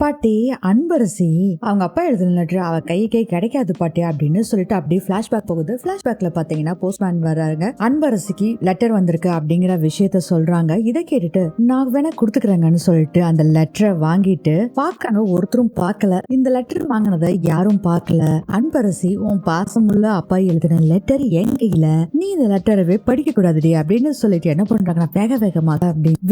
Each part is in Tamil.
பாட்டி அன்பரசி அவங்க அப்பா எழுதின லெட்டர் அவ கைக்கே கிடைக்காது பாட்டி அப்படின்னு சொல்லிட்டு அப்படியே பிளாஷ்பேக் போகுது. பிளாஷ்பேக்ல பாத்தீங்கன்னா போஸ்ட்மேன் வர்றாங்க. அன்பரசிக்கு லெட்டர் வந்திருக்கு அப்படிங்கிற விஷயத்த சொல்றாங்க. இதை கேட்டுட்டு நான் வேணா கொடுத்துக்கிறேங்கன்னு சொல்லிட்டு அந்த லெட்டரை வாங்கிட்டு பாக்காங்க. ஒருத்தரும் பார்க்கல. இந்த லெட்டர் வாங்கினதை யாரும் பார்க்கல. அன்பரசி உன் பாசமுள்ள அப்பா எழுதின லெட்டர் என் கையில, நீ இந்த லெட்டரவே படிக்க கூடாதுடி அப்படின்னு சொல்லிட்டு என்ன பண்றாங்கன்னா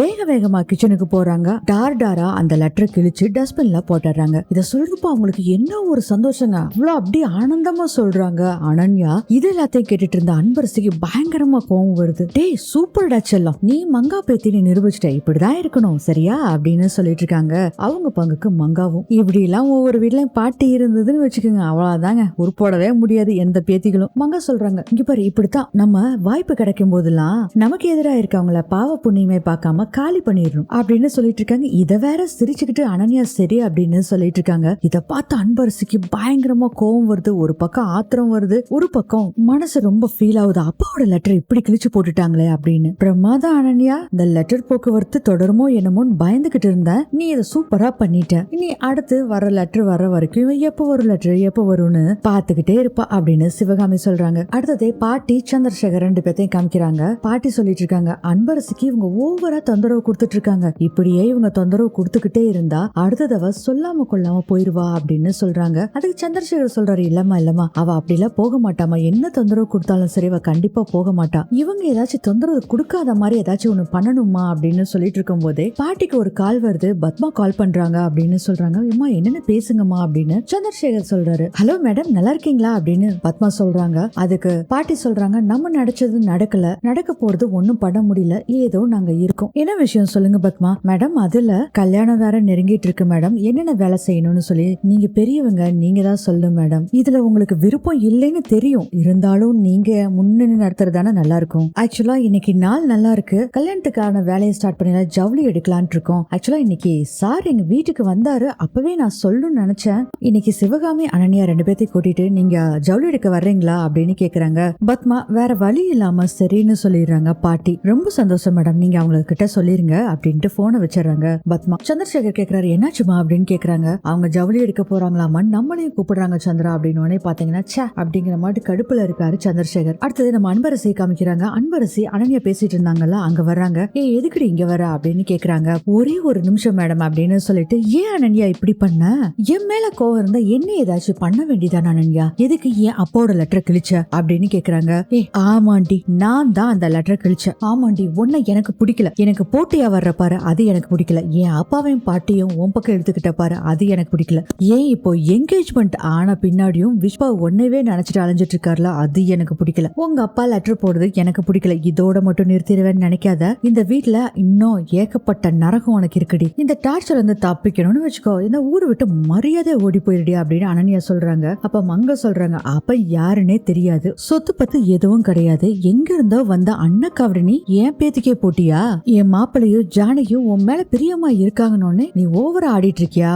வேக வேகமா கிச்சனுக்கு போறாங்க. டாரா அந்த லெட்டர் கிழிச்சு டஸ்ட்பின்ல போட்டுறாங்க. இத சொல்றப்ப அவங்களுக்கு என்ன ஒரு சந்தோஷங்க. அவ்வளவு அப்படியே ஆனந்தமா சொல்றாங்க அனன்யா. இது எல்லாத்தையும் கேட்டுட்டு இருந்த அன்பரசிக்கு பயங்கரமா கோவம் வருது. டேய் சூப்பர்டா செல்லம், நீ மங்கா பேத்தின்னு நிரூபிச்சிட்ட, இப்படிதான் இருக்கணும் சரியா அப்படின்னு சொல்லிட்டு இருக்காங்க. அவங்க பங்குக்கு மங்காவும் இப்படி எல்லாம் ஒவ்வொரு வீட்லயும் பாட்டி இருந்ததுன்னு வச்சுக்கோங்க, அவ்வளவுதாங்க, உருப்போடவே முடியாது எந்த பேத்திகளும். மங்கா சொல்றாங்க, இங்க பாரு இப்படித்தான் நம்ம வாய்ப்பு கிடைக்கும் போதெல்லாம் நமக்கு எதிராக இருக்கவங்கள பாவ புண்ணியமே பார்க்காம காலி பண்ணிடணும் அப்படின்னு சொல்லிட்டு இருக்காங்க. இத வேற சிரிச்சுக்கிட்டு அனன்யா சரி அப்படின்னு சொல்லிட்டு இருக்காங்க. இத பார்த்து அன்பரசிக்கு பயங்கரமா கோவம் வருது. ஒரு பக்கம் ஆத்திரம் வருது, ஒரு பக்கம் மனசு ரொம்ப ஃபீல் ஆகுது. அப்பாவோட லெட்டர் இப்படி கிழிச்சு போட்டுட்டாங்களே அப்படின்னு. பிரமாதம் அனன்யா, இந்த லெட்டர் போக்குவரத்து தொடருமோ என்னமோன்னு பயந்துகிட்டு இருந்தேன், நீ இதை சூப்பரா பண்ணிட்ட. இனி அடுத்து வர லெட்டர் வர வரைக்கும் எப்ப ஒரு லெட்டர் எப்ப வரும்னு பாத்துக்கிட்டே இருப்பா அப்படின்னு சிவகாமி சொல்றாங்க. அடுத்ததே பாட்டி சந்திரசேகர் ரெண்டு பேர்த்தையும் காமிக்கிறாங்க. பாட்டி சொல்லிட்டு இருக்காங்க, அன்பரசிக்கு இவங்க ஓவரா தொந்தரவு கொடுத்துட்டு இருக்காங்க. இப்படியே இவங்க தொந்தரவு கொடுத்துக்கிட்டே இருந்தா அடுத்த தடவை சொல்லாம கொள்ளாம போயிருவா அப்படின்னு சொல்றாங்க. அதுக்கு சந்திரசேகர் சொல்றாரு, இல்லம்மா அவ அப்படிலாம் போக மாட்டாமா, என்ன தொந்தரவு கொடுத்தாலும் சரி அவ கண்டிப்பா போக மாட்டா. இவங்க ஏதாச்சும் தொந்தரவு கொடுக்காத மாதிரி ஏதாச்சும் ஒண்ணு பண்ணணுமா அப்படின்னு சொல்லிட்டு இருக்கும் போதே பாட்டிக்கு ஒரு கால் வருது. பத்மா கால் பண்றாங்க அப்படின்னு சொல்றாங்க. அம்மா என்னன்னு பேசுங்கம்மா அப்படின்னு சந்திரசேகர் சொல்றாரு. ஹலோ மேடம் நல்லா இருக்கீங்களா அப்படின்னு பத்மா சொல்றாங்க. அதுக்கு பாட்டி சொல்றாங்க, நம்ம நினைச்சது நடக்கல, நடக்க போறது ஒண்ணும் பண்ண முடியல, ஏதோ நாங்க இருக்கோம். என்ன விஷயம் சொல்லுங்க பத்மா. மேடம் அதுல கல்யாணம் வேற நெருங்கிட்டு இருக்கு மேடம், என்னென்ன வேலை செய்யணும்னு சொல்லி நீங்க பெரியவங்க, நீங்க தான் சொல்லுங்க மேடம். இதுல உங்களுக்கு விருப்பம் இல்லைன்னு தெரியும், இருந்தாலும் நீங்க முன்னணி நடத்துறதானே நல்லா இருக்கும். ஆக்சுவலா இன்னைக்கு நாள் நல்லா இருக்கு, கல்யாணத்துக்கான வேலையை ஸ்டார்ட் பண்ணி ஜவுளி எடுக்கலான் இருக்கோம். ஆக்சுவலா இன்னைக்கு சார் எங்க வீட்டுக்கு வந்தாரு, அப்பவே நான் சொல்லணும்னு நினைச்சேன். இன்னைக்கு சிவகாமி அனன்யா ரெண்டு பேர்த்தையும் கூட்டிட்டு நீங்க ஜவுளி எடுக்க வர்றீங்களா அப்படின்னு கேக்குறாங்க. பத்மா வேற வழி இல்லாம சரின்னு சொல்லிடுறாங்க. பாட்டி ரொம்ப சந்தோஷம் மேடம், நீங்க அவங்க கிட்ட சொல்லிருங்க அப்படின்ட்டு போனை வச்சிடறாங்க. பத்மா சந்திரசேகர் கேக்குறாரு, என்னாச்சுமா அப்படின்னு கேக்குறாங்க. அவங்க ஜவுளி எடுக்க போறாங்களாமா, நம்மளையும் கூப்பிடுறாங்க சந்திரா அப்படின்னு பாத்தீங்கன்னா சே அப்படிங்கிற மாதிரி கடுப்புல இருக்காரு சந்திரசேகர். அடுத்தது நம்ம அன்பரசி காமிக்கிறாங்க. அன்பரசி அனன்யா பேசிட்டு இருந்தாங்கல்ல, அங்க வர்றாங்க. எதுக்குடி இங்க வர அப்படின்னு கேக்குறாங்க. ஒரே ஒரு நிமிஷம் மேடம் அப்படின்னு சொல்லிட்டு, ஏன் அனன்யா இப்படி பண்ண, என் மேல கோவம் இருந்தா என்ன ஏதாச்சும் பண்ண வேண்டியதான் அனன்யா, எதுக்கு ஏன் அப்பாவோட லெட்டர் கிழிச்ச அப்படின்னு கேக்குறாங்க. ஆமாண்டி நான் தான் அந்த லெட்டர் கிழிச்சேன். ஆமாண்டி உன்னை எனக்கு பிடிக்கல, எனக்கு போட்டியா வர்ற பாரு அது எனக்கு பிடிக்கல, என் அப்பாவையும் பாட்டியும் உன் பக்கம் எடுத்துக்கிட்ட பாரு அது எனக்கு பிடிக்கல, ஏன் இப்போ என்கேஜ்மெண்ட் ஆன பின்னாடியும் விஸ்வா ஒன்னவே நினைச்சிட்டு அலைஞ்சிட்டு இருக்காருல அது எனக்கு பிடிக்கல, உங்க அப்பா லெட்டர் போடுறது எனக்கு பிடிக்கல, இதோட மட்டும் நிறுத்திடுவேன்னு நினைக்காத, இந்த வீட்டுல இன்னும் ஏகப்பட்ட நரகம் உனக்கு இருக்குடி, இந்த டார்ச்சர் வந்து தப்பிக்கணும்னு வச்சுக்கோ, இந்த ஊரை விட்டு மரியாதை ஓடி போயிடுடி அப்படின்னு அனன்யா சொல்றாங்க. அப்ப மங்க சொல்றாங்க, அப்ப யாருன்னே தெரியாது, சொத்து பத்து எதுவும் கிடையாது, எங்க இருந்தோ வந்த அண்ணக்காவடி என் பேத்துக்கே போட்டியா, என் மாப்பிள்ளையும் ஜானகியும் உன் மேல பிரியமா இருக்காங்கன்னு நீ ஓவரா ஆடிட்டு இருக்கியா,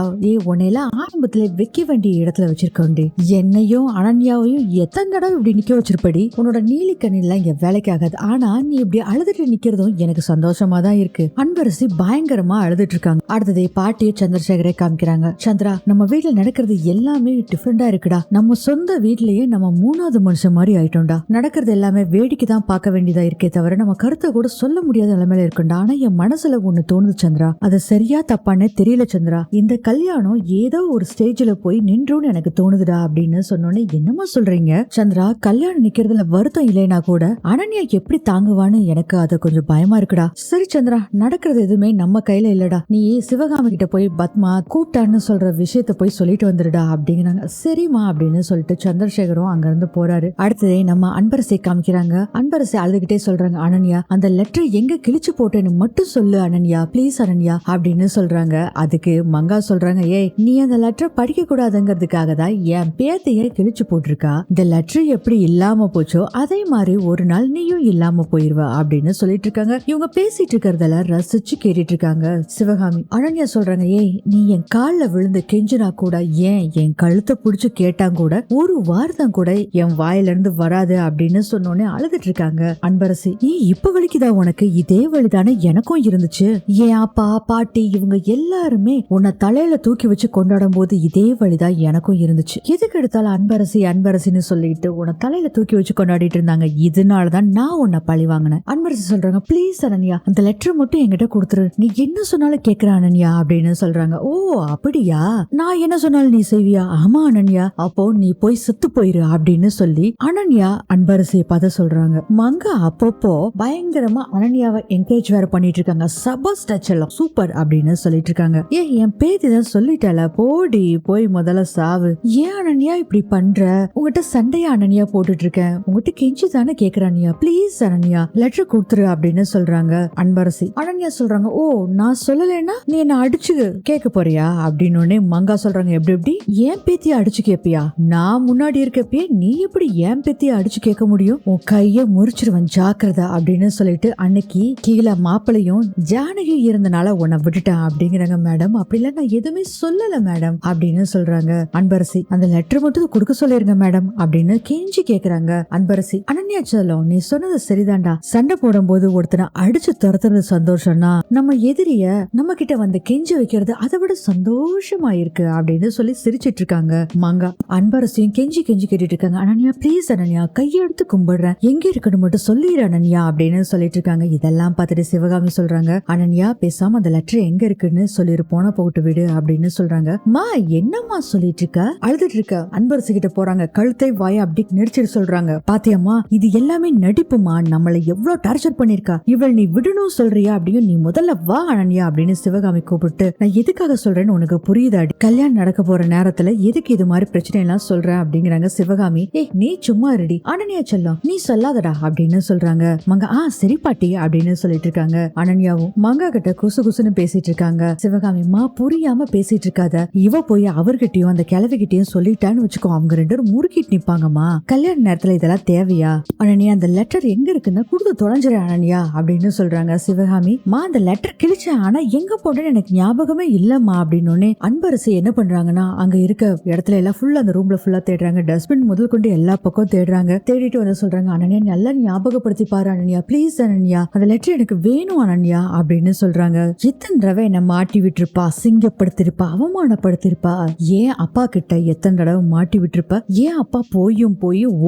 உன்னையெல்லாம் ஆரம்பத்துல வைக்க வேண்டிய இடத்துல வச்சிருக்கோண்டி, என்னையும் அனன்யாவையும் எத்தனை தடவை இப்படி நிக்க வச்சிருப்படி, உன்னோட நீலிக்கண்ணிலாம் இங்க வேலைக்கு ஆகாது, ஆனா நீ இப்படி அழுதுட்டு நிக்கிறதும் எனக்கு சந்தோஷமா தான் இருக்கு. அன்பரசி பயங்கரமா அழுதுட்டு இருக்காங்க. அடுத்ததே பாட்டியை சந்திரசேகரை காமிக்கிறாங்க. சந்திரா நம்ம வீட்டுல நடக்கிறது எல்லாமே டிஃபரெண்டா இருக்குடா, நம்ம சொந்த வீட்லயே நம்ம மூணாவது மனுஷன் மாதிரி ஆயிட்டோம்டா, நடக்கிறது எல்லாமே வேடிக்கை தான் பார்க்க வேண்டியதா இருக்கே தவிர நம்ம கருத்தை கூட சொல்ல முடியாத நிலைமையில இருக்குண்டா. ஆனா என் மனசுல ஒண்ணு தோணுது சந்திரா, அது சரியா தப்பானே தெரியல சந்திரா, இந்த கல்யாணம் ஏதோ ஒரு ஸ்டேஜ்ல போய் நின்றுன்னு எனக்கு தோணுதுடா அப்படின்னு சொன்னோன்னே, என்னமா சொல்றீங்க சந்திரா, கல்யாணம் நிக்கிறதுல வருத்தம் இல்லைனா கூட அனன்யா எப்படி தாங்குவான்னு எனக்கு அது கொஞ்சம் பயமா இருக்குடா. சரி சந்திரா, நடக்கிறது எதுவுமே நம்ம கையில இல்லடா, நீ சிவகாமி கிட்ட போய் பத்மா கூப்பிட்டான்னு சொல்ற விஷயத்த போய் சொல்லிட்டு வந்துடுடா அப்படிங்கிறாங்க. சரிமா அப்படின்னு சொல்லிட்டு சந்திரசேகரும் அங்க இருந்து போறாரு. அடுத்ததே நம்ம அன்பரசை காமிக்கிறாங்க. அன்பரசை அழுதுகிட்டே சொல்றாங்க, அனன்யா அந்த லெட்டர் எங்க கிழிச்சு போட்டேன்னு மட்டும் சொல்லு அனன்யா, பிளீஸ் அனன்யா அப்படின்னு சொல்றாங்க. அதுக்கு மங்கா சொல்றாங்க, ஏய் நீ அந்த லெட்டர் படிக்க கூடாதுங்கிறதுக்காக தான் என் பேத்தைய கிழிச்சு போட்டிருக்கா, இந்த லெட்டர் எப்படி இல்லாம போச்சோ அதே மாதிரி ஒரு நாள் நீயும் இல்லாம போயிருவ அப்படின்னு சொல்லிட்டு இருக்காங்க. இவங்க பேசிட்டு இருக்கிறதுல ரசிச்சு கேட்டுட்டு இருக்காங்க சிவகாமி. அனன்யா சொல்றாங்க, ஏய் நீ என் கால்ல விழுந்து கெஞ்சினா கூட, ஏன் என் கழுத்தை புடிச்சு கேட்டா கூட ஒரு வார்த்தை கூட என் வாயில இருந்து வராது அப்படின்னு சொன்னோன்னே அழுதுட்டு இருக்காங்க அன்பரசி. நீ இப்ப வலிக்குதா உனக்கு, இதே வழிதானே எனக்கும் இருந்துச்சு, என் அப்பா பாட்டி இவங்க எல்லாருமே உன்னை உன்னை தலையில தூக்கி வச்சு கொண்டாடும் போது இதே வழிதான் எனக்கும் இருந்துச்சு. எதுக்கு எடுத்தாலும் அன்பரசி அன்பரசின்னு சொல்லிட்டு உன்னை தலையில தூக்கி வச்சு கொண்டாடிட்டு இருந்தாங்க. இதனாலதான் நான் உன்னை பழி வாங்கினேன். அன்பரசி சொல்றாங்க, ப்ளீஸ் அனன்யா அந்த லெட்டர் மட்டும் என்கிட்ட கொடுத்துரு, நீ என்ன சொன்னாலும் கேக்குற அனன்யா அப்படின்னு சொல்றாங்க. ஓ அப்படியா, நான் என்ன சொன்னாலும் நீ செய்வியா? ஆமா அனன்யா, அப்போ நீ போய் செத்து போயிரு அப்படின்னு சொல்லி அனன்யா அன்பரசியை பார்த்து சொல்றாங்க. மங்கா அப்பப்போ பயங்கரமா அனன்யாவை என்கரேஜ் வேற பண்ணிட்டு இருக்காங்க. சபாஸ் டச் எல்லாம் சூப்பர் அப்படின்னு சொல்லிட்டு இருக்காங்க. என் பேத்தி தான் சொல்லிட்டால, போடி போய் முதல்ல சாவு. ஏன் அனன்யா இப்படி பண்ற? உங்ககிட்ட சண்டையா அனன்யா போட்டுட்டு இருக்கேன், உங்ககிட்ட கெஞ்சி தானே கேக்குற அனன்யா, ப்ளீஸ் அனன்யா லெட்டர் கொடுத்துரு அப்படின்னு சொல்றாங்க அன்பரசி. அனன்யா சொல்றாங்க, ஓ நான் சொல்லலைன்னா நீ என்ன அடிச்சு கேட்க போறியா அப்படின்னு மங்கா சொல்றாங்க. எப்படி ஏன் பேத்திய அடிச்சு கேப்பியா? நான் முன்னாடி இருக்கப்பே நீ எப்படி ஏன் பேத்திய அடிச்சு கேட்க முடியும்? உன் கைய முறிச்சிருவன் ஜாக்கிரதா அப்படின்னு சொல்லிட்டு அன்னைக்கு கீழே மாப்பிளையும் ஜானகி இருந்தனால உன்னை விட்டுட்டேன் அப்படிங்கிறாங்க. மேடம் அப்படிலாம் நான் எதுவுமே சொல்லல மேடம் அப்படின்னு சொல்றாங்க அன்பரசி. அந்த லெட்டர் மட்டும் கொடுக்க சொல்லிருங்க மேடம் அப்படின்னு கெஞ்சி கேக்குறாங்க அன்பரசி. அனன்யா செல்லம் நீ சொன்னது சரிதான்டா, சண்டை போடும் போது ஒருத்தனை அடிச்சு துரத்துறது சந்தோஷம்னா நம்ம எதிரிய நம்ம கிட்ட வந்து கெஞ்சி வைக்கிறது அதை விட சந்தோஷமா இருக்கு அப்படின்னு சொல்லி சிரிச்சிட்டு இருக்காங்க மங்கா. அன்பரசியும் கெஞ்சி கேட்டுட்டு இருக்காங்க. அனன்யா ப்ளீஸ் அனன்யா கையெடுத்து கும்பிடுறேன், எங்க இருக்கணும் மட்டும் சொல்லிடு அனன்யா அப்படின்னு சொல்லிட்டு இருக்காங்க. இதெல்லாம் பார்த்துட்டு சிவகாமி சொல்றாங்க, அனன்யா பேசாம அந்த லெட்டர் எங்க இருக்குன்னு சொல்லிரு, போன போட்டு விடு அப்படின்னு சொல்றாங்க. மா என்னம்மா சொல்லிட்டு இருக்க, அழுதுட்டு இருக்க அன்பரசி கிட்ட போறாங்க. கழுத்தை வாய அப்படி நெரிச்சிட்டு சொல்றாங்க, பாத்தியம்மா இது எல்லாமே நடிப்புமா, நம்மளை எவ்வளவு டார்ச்சர் பண்ணிருக்கா, இவள் நீ விடணும் சொல்றியா அப்படின்னு, நீ முதல்ல வா அனன்யா அப்படின்னு சிவகாமி கூப்பிட்டு, நான் எதுக்காக சொல்றேன்னு உனக்கு புரியுதாடி, கல்யாணம் நடக்க போற நேரத்துல எதுக்கு இது மாதிரி பிரச்சனை எல்லாம் சொல்றேன் அப்படிங்கிறாங்க சிவகாமி. நீ சும்மா ரெடி அனன்யா செல்லம் நீ சொல்லாதடா அப்படின்னு சொல்றாங்க மங்கா. சரி பாட்டி அப்படின்னு சொல்லிட்டு இருக்காங்க. அனன்யாவும் மங்கா கிட்ட குசு குசுன்னு பேசிட்டு இருக்காங்க. சிவகாமி மா புரியாம பேசிட்டு இருக்காத, இவ போய் அவர்கிட்டயும் அந்த கிழவிகிட்டயும் சொல்லிட்டான்னு வச்சுக்கோ, அவங்க ரெண்டு பேரும் முறுக்கிட்டு நிப்பாங்கம்மா, கல்யாண நேரத்துல இதெல்லாம் தேவையா? அனன்யா அந்த லெட்டர் எங்க இருக்குன்னு கொடுத்து தொலைஞ்சிரு அனன்யா அப்படின்னு சொல்றாங்க. சிவகாமி மா அந்த லெட்டர் கிழிச்சேன், ஆனா எங்க போட்டேன்னு எனக்கு ஞாபகமே இல்லம்மா அப்படின்னு. அன்பரசி என்ன பண்றாங்கன்னா அங்க இருக்க இடத்துல எல்லாம் ஃபுல்லா அந்த ரூம்ல ஃபுல்லா தேடுறாங்க, டஸ்ட்பின் முதல் கொண்டு எல்லா பக்கம் தேடுறாங்க. தேடிட்டு வந்து சொல்றாங்க, அனன்யா நல்லா ஞாபகப்படுத்தி பாரு அனன்யா ப்ளீஸ் அனன்யா அந்த லெட்டர் எனக்கு வேணும் அனன்யா அப்படின்னு சொல்றாங்க. எத்தனை தடவை என்ன மாட்டி விட்டுருப்பா, அசிங்கப்படுத்திருப்பா, அவமானப்படுத்திருப்பா, ஏன் அப்பா கிட்ட எத்தனை தடவை மாட்டி விட்டுருப்பா, ஏன் அப்பா போயும்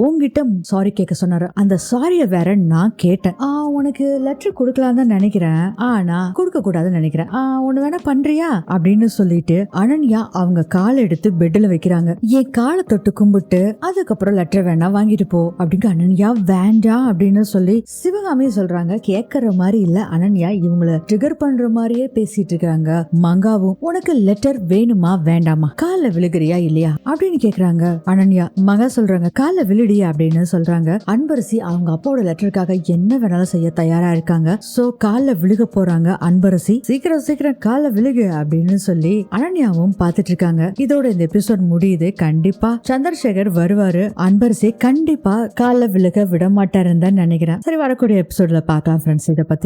உன்கிட்ட சாரி கேட்க சொன்னாரு, அந்த சாரிய வேற நான் கேட்டேன். உனக்கு லெட்டர் கொடுக்கலாம் தான் நினைக்கிறேன், ஆனா கொடுக்க கூடாதுன்னு நினைக்கிறேன், ஒண்ணு வேணா பண்றியா அப்படின்னு சொல்லிட்டு அனன்யா அவங்க காலை எடுத்து பெட்ல வைக்கிறாங்க. என் காலை தொட்டு கும்பிட்டு அதுக்கப்புறம் லெட்டர் வேணா வாங்கிட்டு போ அப்படின்னு. அனன்யா வேண்டாம் அப்படின்னு சொல்லி சிவகாமி சொல்றாங்க. கேட்கற மாதிரி இல்ல அனன்யா, இவங்கள ட்ரிகர் பண்ற மாதிரியே பேசிட்டு இருக்காங்க. மங்காவும் உனக்கு லெட்டர் வேணுமா வேண்டாமா, கால விழுகிறியா இல்லையா அப்படின்னு கேக்குறாங்க. அனன்யா மகா சொல்றாங்க கால விழுடி அப்படின்னு சொல்றாங்க. அன்பரசி அவங்க அப்பாவோட லெட்டருக்காக என்ன வேணாலும் செய்ய தயாரா இருக்காங்க. சோ கால விழுக போறாங்க அன்பரசி. சீக்கிரம் கால விழுகு அப்படின்னு சொல்லி அனன்யாவும் பாத்துட்டு இருக்காங்க. இதோட இந்த எபிசோட் முடியுது. கண்டிப்பா சந்திரசேகர் வருவாரு, அன்பரசி கண்டிப்பா கால விழுக விட மாட்டாருன்னு தான் நினைக்கிறேன். சரி வரக்கூடிய எபிசோட்ல பார்க்கலாம் ஃப்ரெண்ட்ஸ் இதை பத்தி.